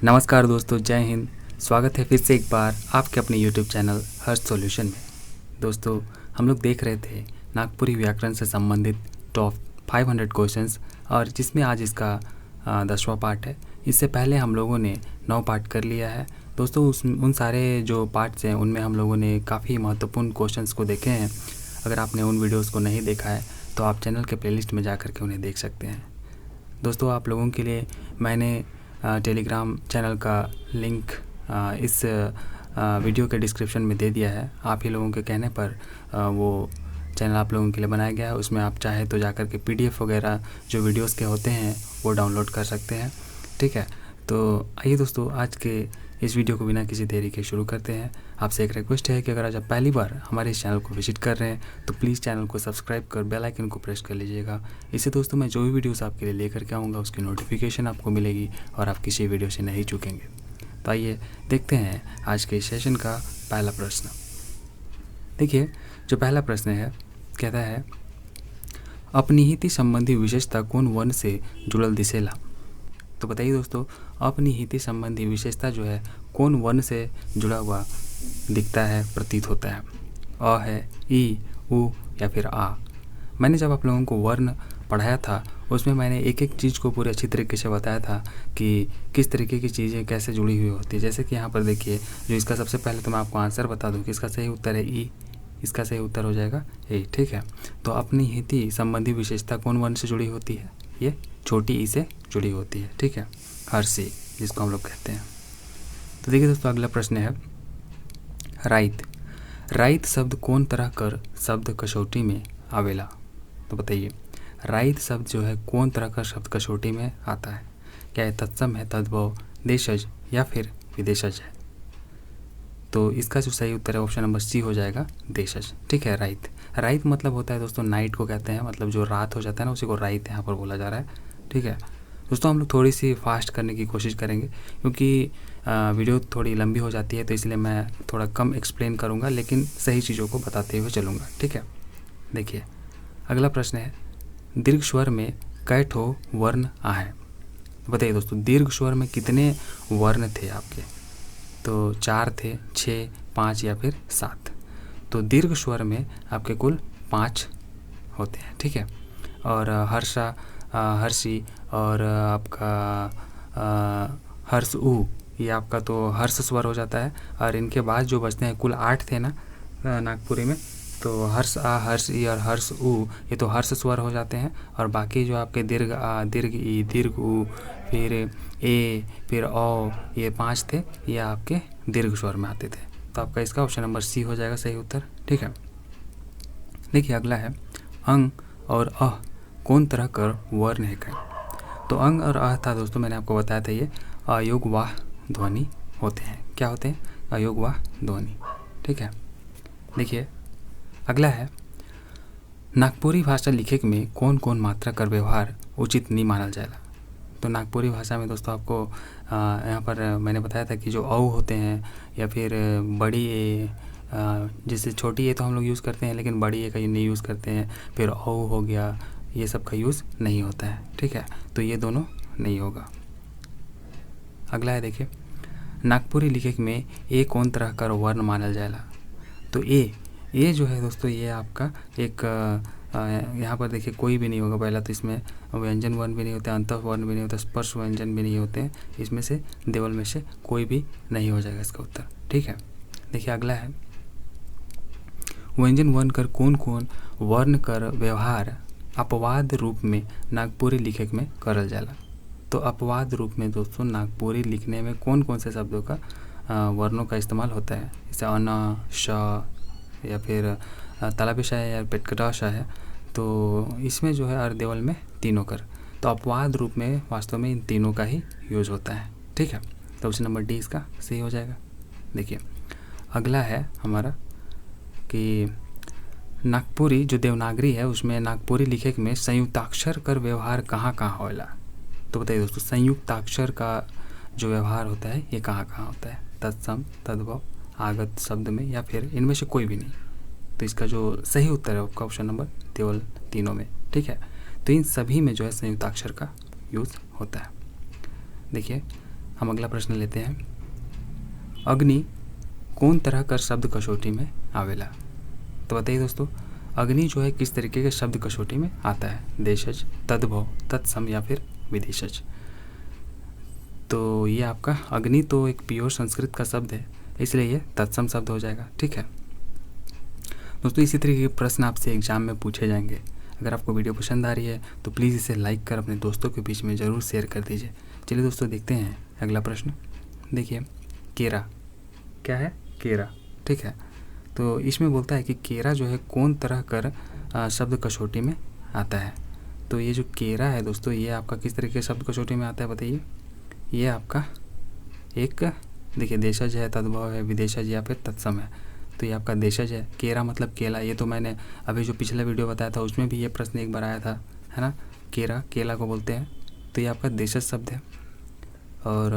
नमस्कार दोस्तों, जय हिंद। स्वागत है फिर से एक बार आपके अपने YouTube चैनल हर्ष सॉल्यूशन में। दोस्तों, हम लोग देख रहे थे नागपुरी व्याकरण से संबंधित टॉप 500 क्वेश्चंस, और जिसमें आज इसका 10वां पार्ट है। इससे पहले हम लोगों ने 9 पार्ट कर लिया है। दोस्तों, उन सारे जो पार्ट्स हैं उनमें हम लोगों ने काफ़ी महत्वपूर्ण क्वेश्चंस को देखे हैं। अगर आपने उन वीडियोज़ को नहीं देखा है तो आप चैनल के प्लेलिस्ट में जा कर के उन्हें देख सकते हैं। दोस्तों, आप लोगों के लिए मैंने टेलीग्राम चैनल का लिंक इस वीडियो के डिस्क्रिप्शन में दे दिया है। आप ही लोगों के कहने पर वो चैनल आप लोगों के लिए बनाया गया है। उसमें आप चाहे तो जाकर के PDF वगैरह जो वीडियोस के होते हैं वो डाउनलोड कर सकते हैं। ठीक है, तो आइए दोस्तों, आज के इस वीडियो को बिना किसी देरी के शुरू करते हैं। आपसे एक रिक्वेस्ट है कि अगर आज आप पहली बार हमारे इस चैनल को विजिट कर रहे हैं तो प्लीज़ चैनल को सब्सक्राइब कर बेल आइकन को प्रेस कर लीजिएगा। इससे दोस्तों मैं जो भी वीडियोस आपके लिए लेकर के आऊँगा उसकी नोटिफिकेशन आपको मिलेगी और आप किसी वीडियो से नहीं चूकेंगे। तो आइए देखते हैं आज के सेशन का पहला प्रश्न। देखिए, जो पहला प्रश्न है कहता है, अपनिहिति संबंधी विशेषता कौन वर्ण से जुड़ल दिसेला। तो बताइए दोस्तों, अपनिहिति संबंधी विशेषता जो है कौन वर्ण से जुड़ा हुआ दिखता है, प्रतीत होता है। अ है, ई, उ या फिर आ। मैंने जब आप लोगों को वर्ण पढ़ाया था उसमें मैंने एक एक चीज़ को पूरे अच्छी तरीके से बताया था कि किस तरीके की चीज़ें कैसे जुड़ी हुई होती है। जैसे कि यहाँ पर देखिए, जो इसका सबसे पहले तो मैं आपको आंसर बता दूँ कि इसका सही उत्तर है ई। इसका सही उत्तर हो जाएगा ए। ठीक है, तो अपनिहिति संबंधी विशेषता कौन वर्ण से जुड़ी होती है? ये छोटी ई से जुड़ी होती है। ठीक है, हर्षी जिसको हम लोग कहते हैं। तो देखिए दोस्तों, अगला प्रश्न है राइत। राइत शब्द कौन तरह कर शब्द कसौटी में आवेला। तो बताइए, राइत शब्द जो है कौन तरह का शब्द कसौटी में आता है? क्या है तत्सम है, तद्भव, देशज या फिर विदेशज है? तो इसका जो सही उत्तर है ऑप्शन नंबर सी हो जाएगा, देशज। ठीक है, राइत। राइत मतलब होता है दोस्तों नाइट को कहते हैं, मतलब जो रात हो जाता है ना उसी को राइत यहाँ पर बोला जा रहा है। ठीक है दोस्तों, हम लोग थोड़ी सी फास्ट करने की कोशिश करेंगे क्योंकि वीडियो थोड़ी लंबी हो जाती है, तो इसलिए मैं थोड़ा कम एक्सप्लेन करूँगा लेकिन सही चीज़ों को बताते हुए चलूँगा। ठीक है, देखिए अगला प्रश्न है, दीर्घ स्वर में कै ठो वर्ण आहे। बताइए दोस्तों, दीर्घ स्वर में कितने वर्ण थे आपके? तो 4 थे, 6, 5 या फिर 7। तो दीर्घ स्वर में आपके कुल 5 होते हैं। ठीक है, और हर्षा, हर्षी और आपका हर्ष उ, ये आपका तो हर्ष स्वर हो जाता है। और इनके बाद जो बचते हैं कुल 8 थे ना नागपुरी में, तो हर्ष आ, हर्ष ई और हर्ष उ, ये तो हर्ष स्वर हो जाते हैं। और बाकी जो आपके दीर्घ आ, दीर्घ ई, दीर्घ उ, फिर ए, फिर औ, ये 5 थे, ये आपके दीर्घ स्वर में आते थे। तो आपका इसका ऑप्शन नंबर सी हो जाएगा सही उत्तर। ठीक है, देखिए अगला है, अंग और अह कौन तरह कर वर्ण है कै। तो अंग और अह था दोस्तों, मैंने आपको बताया था ये अयोग वाह ध्वनि होते हैं। क्या होते हैं? अयोग वाह ध्वनि। ठीक है, देखिए अगला है, नागपुरी भाषा लिखे में कौन कौन मात्रा कर व्यवहार उचित नहीं मानल जाएगा। तो नागपुरी भाषा में दोस्तों आपको यहाँ पर मैंने बताया था कि जो औ होते हैं या फिर बड़ी ए, जैसे छोटी ए तो हम लोग यूज़ करते हैं लेकिन बड़ी ए का नहीं यूज़ करते हैं। फिर औ हो गया, ये सब का यूज़ नहीं होता है। ठीक है, तो ये दोनों नहीं होगा। अगला है, देखिए नागपुरी लिखे में ए कौन तरह का वर्ण मानल जाएगा। तो ए जो है दोस्तों, ये आपका एक यहाँ पर देखिए कोई भी नहीं होगा। पहला तो इसमें व्यंजन वर्ण भी नहीं होते, अंत वर्ण भी नहीं होता, स्पर्श व्यंजन भी नहीं होते हैं। इसमें से देवल में से कोई भी नहीं हो जाएगा इसका उत्तर। ठीक है, देखिए अगला है, व्यंजन वर्ण कर कौन कौन वर्ण कर व्यवहार अपवाद रूप में नागपुरी लिखे में करल जाला। तो अपवाद रूप में दोस्तों नागपुरी लिखने में कौन कौन से शब्दों का वर्णों का इस्तेमाल होता है? जैसे अन, श या फिर तालाबिशा है या पेटकटाशा है। तो इसमें जो है और देवल में तीनों कर। तो अपवाद रूप में वास्तव में इन तीनों का ही यूज होता है। ठीक है, तो ऑप्शन नंबर डी इसका सही हो जाएगा। देखिए अगला है हमारा कि नागपुरी जो देवनागरी है उसमें नागपुरी लिखे में संयुक्ताक्षर कर व्यवहार कहाँ कहाँ होला। तो बताइए दोस्तों, संयुक्ताक्षर का जो व्यवहार होता है ये कहाँ कहाँ होता है? तत्सम, तद्भव, आगत शब्द में या फिर इनमें से कोई भी नहीं। तो इसका जो सही उत्तर है आपका ऑप्शन नंबर केवल तीनों में। ठीक है, तो इन सभी में जो है संयुक्ताक्षर का यूज़ होता है। देखिए हम अगला प्रश्न लेते हैं। अग्नि कौन तरह कर शब्द कसौटी में आवेला? तो बताइए दोस्तों, अग्नि जो है किस तरीके के शब्द कसौटी में आता है? देशज, तद्भव, तत्सम या फिर विदेशज? तो ये आपका अग्नि तो एक प्योर संस्कृत का शब्द है, इसलिए ये तत्सम शब्द हो जाएगा। ठीक है दोस्तों, इसी तरीके के प्रश्न आपसे एग्जाम में पूछे जाएंगे। अगर आपको वीडियो पसंद आ रही है तो प्लीज़ इसे लाइक कर अपने दोस्तों के बीच में ज़रूर शेयर कर दीजिए। चलिए दोस्तों देखते हैं अगला प्रश्न। देखिए केरा क्या है? केरा। ठीक है, तो इसमें बोलता है कि केरा जो है कौन तरह कर शब्द कसौटी में आता है? तो ये जो केरा है दोस्तों, ये आपका किस तरीके के शब्द कसौटी में आता है बताइए? ये आपका एक देखिए देशज है, तद्भव है, विदेशज या फिर तत्सम है। तो ये आपका देशज है। केरा मतलब केला, ये तो मैंने अभी जो पिछला वीडियो बताया था उसमें भी ये प्रश्न एक बार आया था, है ना? केरा केला को बोलते हैं, तो ये आपका देशज शब्द है। और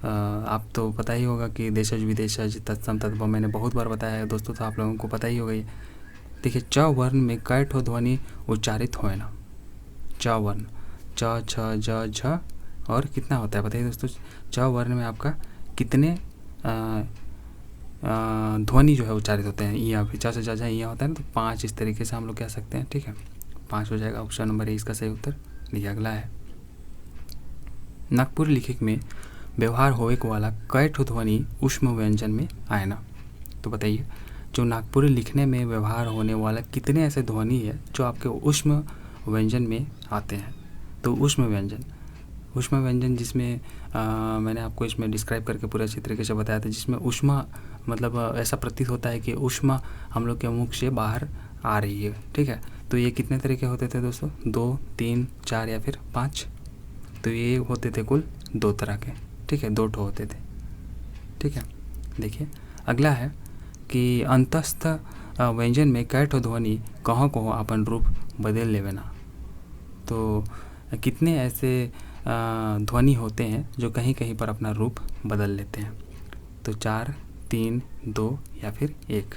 आप तो पता ही होगा कि देशज, विदेशज, तत्सम, तद्भव मैंने बहुत बार बताया है दोस्तों, तो आप लोगों को पता ही होगा ये। देखिए च वर्ण में कै ठो ध्वनि उच्चारित होए ना? च वर्ण, च, छ, ज, झ और कितना होता है बताइए दोस्तों? च वर्ण में आपका कितने ध्वनि जो है उच्चारित होते हैं? ईया भी, च से ज ईया होता है ना, तो 5 इस तरीके से हम लोग कह सकते हैं। ठीक है, 5 हो जाएगा। ऑप्शन नंबर ए इसका सही उत्तर। देखिए अगला है, नागपुरी लिखित में व्यवहार होए वाला कै ठो ध्वनि ऊष्म व्यंजन में आए ना? तो बताइए जो नागपुरी लिखने में व्यवहार होने वाला कितने ऐसे ध्वनि है जो आपके ऊष्म व्यंजन में आते हैं? तो ऊष्म व्यंजन जिसमें मैंने आपको इसमें डिस्क्राइब करके पूरा अच्छी तरीके से बताया था, जिसमें ऊष्मा मतलब ऐसा प्रतीत होता है कि ऊष्मा हम लोग के मुख से बाहर आ रही है। ठीक है, तो ये कितने तरीके होते थे दोस्तों? 2, 3, 4 या फिर 5? तो ये होते थे कुल 2 तरह के। ठीक है, 2 ठो होते थे। ठीक है, देखिए अगला है कि अंतस्थ व्यंजन में कै ठो ध्वनि कहों कहों अपन रूप बदल लेवे ना? तो कितने ऐसे ध्वनि होते हैं जो कहीं कहीं पर अपना रूप बदल लेते हैं? तो 4, 3, 2 या फिर 1?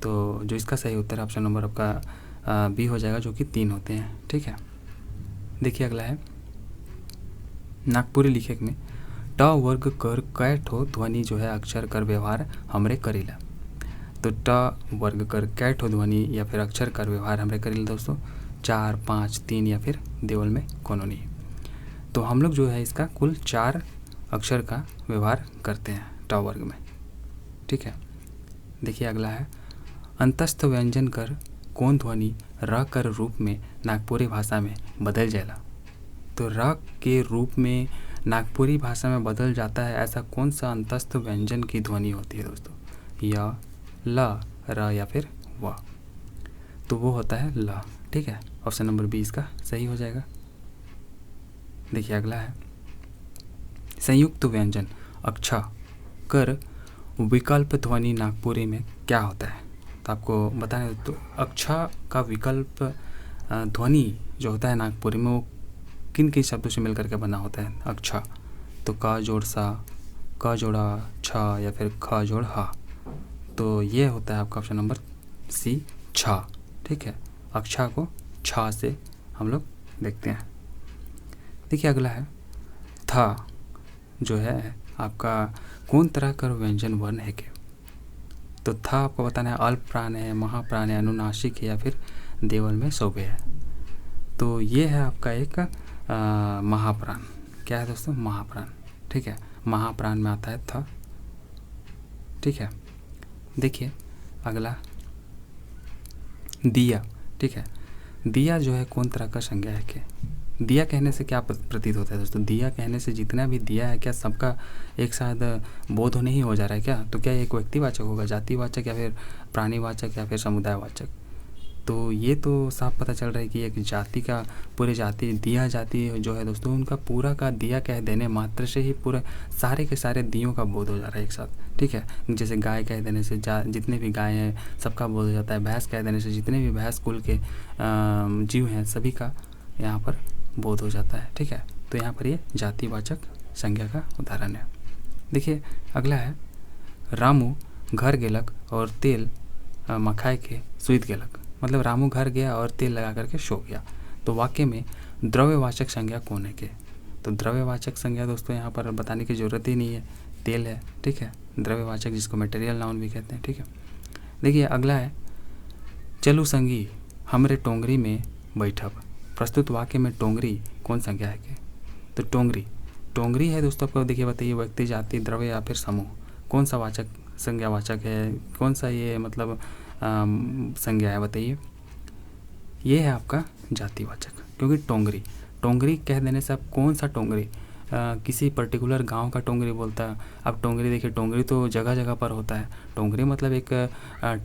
तो जो इसका सही उत्तर ऑप्शन नंबर आपका बी हो जाएगा, जो कि 3 होते हैं। ठीक है, देखिए अगला है, नागपुरी लिखित में ट वर्ग कर कै ठो ध्वनि जो है अक्षर कर व्यवहार हमरे करीला? तो ट वर्ग कर कै ठो ध्वनि या फिर अक्षर कर व्यवहार हमरे करीला दोस्तों? 4, 5, 3 या फिर देवल में कोनो नहीं? तो हम लोग जो है इसका कुल 4 अक्षर का व्यवहार करते हैं ट वर्ग में। ठीक है, देखिए अगला है, अंतस्थ व्यंजन कर कौन ध्वनि र कर रूप में नागपुरी भाषा में बदल जाएला? तो र के रूप में नागपुरी भाषा में बदल जाता है, ऐसा कौन सा अंतस्थ व्यंजन की ध्वनि होती है दोस्तों? य, ल, र या फिर व? तो वो होता है ल। ठीक है, ऑप्शन नंबर बी इसका सही हो जाएगा। देखिए अगला है, संयुक्त व्यंजन अक्षा कर विकल्प ध्वनि नागपुरी में क्या होता है? तो आपको बताना है तो अक्षा का विकल्प ध्वनि जो होता है नागपुरी में, वो किन किन शब्दों से मिलकर के बना होता है अक्षा? तो क जोड़ सा, क जोड़ा छ या फिर ख जोड़ ह? तो ये होता है आपका ऑप्शन नंबर सी, छ। ठीक है, अक्षा को छ से हम लोग देखते हैं। देखिए अगला है, था जो है आपका कौन तरह का व्यंजन वर्ण है के? तो था आपको बताना है अल्प प्राण है, महाप्राण है, अनुनासिक है या फिर देवल में शोभे है? तो ये है आपका एक महाप्राण। क्या है दोस्तों? महाप्राण। ठीक है, महाप्राण में आता है था। ठीक है, देखिए अगला, दिया। ठीक है, दिया जो है कौन तरह का संज्ञा है के? दिया कहने से क्या प्रतीत होता है दोस्तों? दिया कहने से जितना भी दिया है क्या सबका एक साथ बोध नहीं हो जा रहा है क्या? तो क्या एक व्यक्तिवाचक होगा, जातिवाचक या फिर प्राणीवाचक या फिर समुदायवाचक? तो ये तो साफ पता चल रहा है कि एक जाति का, पूरे जाति, दिया जाति जो है दोस्तों, उनका पूरा का दिया कह देने मात्र से ही पूरे सारे के सारे दियों का बोध हो जा रहा है एक साथ। ठीक है, जैसे गाय कह देने से जितने भी गाय हैं सबका बोध हो जाता है, भैंस कह देने से जितने भी भैंस कुल के जीव हैं सभी का यहाँ पर बोध हो जाता है। ठीक है, तो यहाँ पर ये जातिवाचक संज्ञा का उदाहरण है। देखिए अगला है, रामू घर गेलक और तेल मखाए के सुइत गेलक? मतलब रामू घर गया और तेल लगा करके सो गया। तो वाक्य में द्रव्यवाचक संज्ञा कौन है के? तो द्रव्यवाचक संज्ञा दोस्तों यहाँ पर बताने की ज़रूरत ही नहीं है, तेल है, ठीक है। द्रव्यवाचक जिसको मटेरियल नाउन भी कहते हैं, ठीक है। देखिए अगला है, चलू संगी हमरे टोंगरी में बैठब। प्रस्तुत वाक्य में टोंगरी कौन संज्ञा है के? तो टोंगरी है दोस्तों, आपको देखिए बताइए व्यक्ति, जाति, द्रव्य या फिर समूह, कौन सा वाचक संज्ञावाचक है, कौन सा ये मतलब संज्ञा है बताइए? ये है आपका जातिवाचक, क्योंकि टोंगरी कह देने से आप कौन सा टोंगरी, किसी पर्टिकुलर गांव का टोंगरी बोलता है। अब टोंगरी देखिए, टोंगरी तो जगह जगह पर होता है। टोंगरी मतलब एक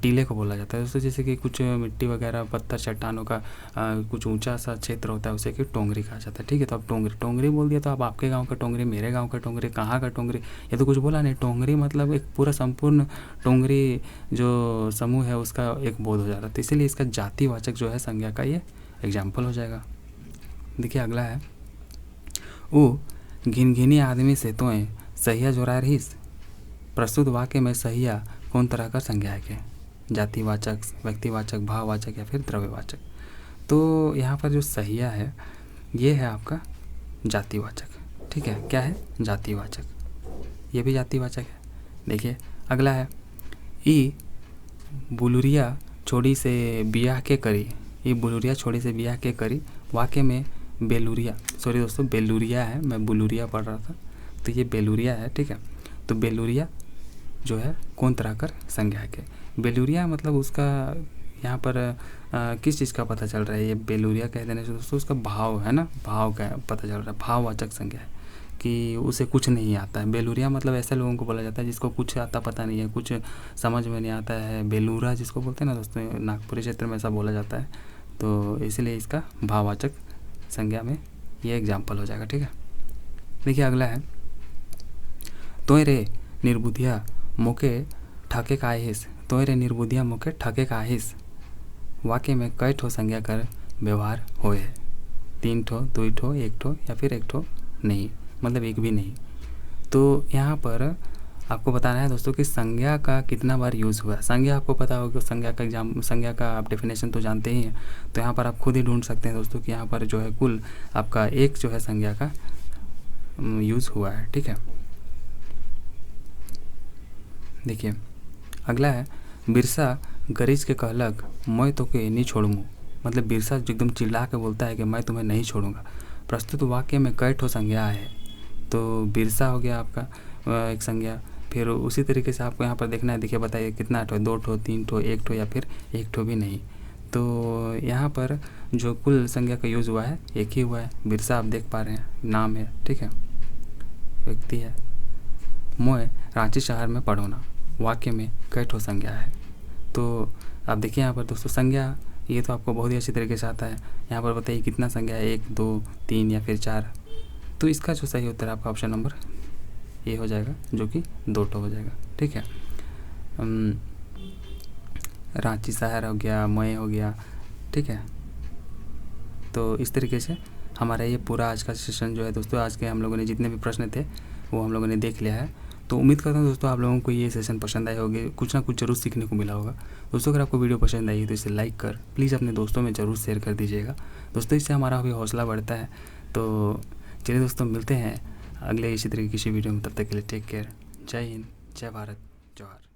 टीले को बोला जाता है दोस्तों, जैसे कि कुछ मिट्टी वगैरह, पत्थर, चट्टानों का कुछ ऊंचा सा क्षेत्र होता है, उसे कि टोंगरी कहा जाता है, ठीक है। तो अब टोंगरी बोल दिया, तो अब आपके गाँव का टोंगरी, मेरे गाँव का टोंगरी, कहाँ का टोंगरी, ये तो कुछ बोला नहीं। टोंगरी मतलब एक पूरा संपूर्ण टोंगरी जो समूह है उसका एक बोध हो जा रहा है, तो इसीलिए इसका जातिवाचक जो है संज्ञा का ये एग्जाम्पल हो जाएगा। देखिए अगला है, वो घिनघिनी आदमी से तोय सहिया जोड़ा रहीस। प्रस्तुत वाक्य में सहिया कौन तरह का संज्ञा है के? जातिवाचक, व्यक्तिवाचक, भाववाचक या फिर द्रव्यवाचक? तो यहाँ पर जो सहिया है ये है आपका जातिवाचक, ठीक है। क्या है? जातिवाचक, ये भी जातिवाचक है। देखिए अगला है, ई बुलुरिया छोड़ी से बियाह के करी। ई बुलुरिया छोड़ी से बियाह के करी, वाक्य में बेलुरिया, सॉरी दोस्तों बेलुरिया है, मैं बुलुरिया पढ़ रहा था, तो ये बेलुरिया है, ठीक है। तो बेलुरिया जो है कौन तरह कर संज्ञा के? बेलुरिया मतलब उसका यहाँ पर किस चीज़ का पता चल रहा है? ये बेलुरिया कह देने से दोस्तों उसका भाव है ना, भाव का पता चल रहा है, भाववाचक संज्ञा है कि उसे कुछ नहीं आता है। बेलुरिया मतलब ऐसे लोगों को बोला जाता है जिसको कुछ आता पता नहीं है, कुछ समझ में नहीं आता है। बेलूरा जिसको बोलते हैं ना दोस्तों, नागपुरी क्षेत्र में ऐसा बोला जाता है, तो इसलिए इसका भाववाचक संज्ञा में ये एग्जाम्पल हो जाएगा, ठीक है। देखिए अगला है, तोय रे निर्बुद्धिया मोके ठगे का आहिस। तोय रे निर्बुद्धिया मोके ठगे का आहिस, वाक्य में कई ठो संज्ञा कर व्यवहार होए है? 3 ठो, 2 ठो, 1 ठो या फिर 1 ठो नहीं, मतलब एक भी नहीं। तो यहाँ पर आपको बताना है दोस्तों कि संज्ञा का कितना बार यूज़ हुआ है। संज्ञा आपको पता होगा, संज्ञा का आप डेफिनेशन तो जानते ही हैं, तो यहाँ पर आप खुद ही ढूंढ सकते हैं दोस्तों कि यहाँ पर जो है कुल आपका एक जो है संज्ञा का यूज़ हुआ है, ठीक है। देखिए अगला है, बिरसा गरीज के कहलक मैं तो के नहीं छोड़ूँ। मतलब बिरसा एकदम चिल्ला के बोलता है कि मैं तुम्हें नहीं छोड़ूंगा। प्रस्तुत वाक्य में कई ठो संज्ञा है, तो बिरसा हो गया आपका एक संज्ञा। फिर उसी तरीके से आपको यहाँ पर देखना है, देखिए बताइए कितना ठो, 2 ठो, 3 ठो, 1 ठो या फिर 1 ठो भी नहीं। तो यहाँ पर जो कुल संज्ञा का यूज़ हुआ है एक ही हुआ है। बिरसा आप देख पा रहे हैं, नाम है, ठीक है, व्यक्ति है। मोय रांची शहर में पढ़ोना, वाक्य में कई ठो संज्ञा है। तो आप देखिए यहाँ पर दोस्तों संज्ञा ये तो आपको बहुत ही अच्छी तरीके से आता है। यहाँ पर बताइए कितना संज्ञा है, 1, 2, 3 या फिर 4। तो इसका जो सही उत्तर है आपका ऑप्शन नंबर ये हो जाएगा, जो कि 2 ठो हो जाएगा, ठीक है। रांची शहर हो गया, मय हो गया, ठीक है। तो इस तरीके से हमारा ये पूरा आज का सेशन जो है दोस्तों, आज के हम लोगों ने जितने भी प्रश्न थे वो हम लोगों ने देख लिया है। तो उम्मीद करता हूँ दोस्तों आप लोगों को ये सेशन पसंद आए होंगे, कुछ ना कुछ जरूर सीखने को मिला होगा। दोस्तों अगर आपको वीडियो पसंद आई तो इसे लाइक कर प्लीज़ अपने दोस्तों में ज़रूर शेयर कर दीजिएगा दोस्तों, इससे हमारा भी हौसला बढ़ता है। तो चलिए दोस्तों मिलते हैं अगले इसी तरह की किसी वीडियो में, तब तक के लिए टेक केयर। जय हिंद, जय भारत, जौहर।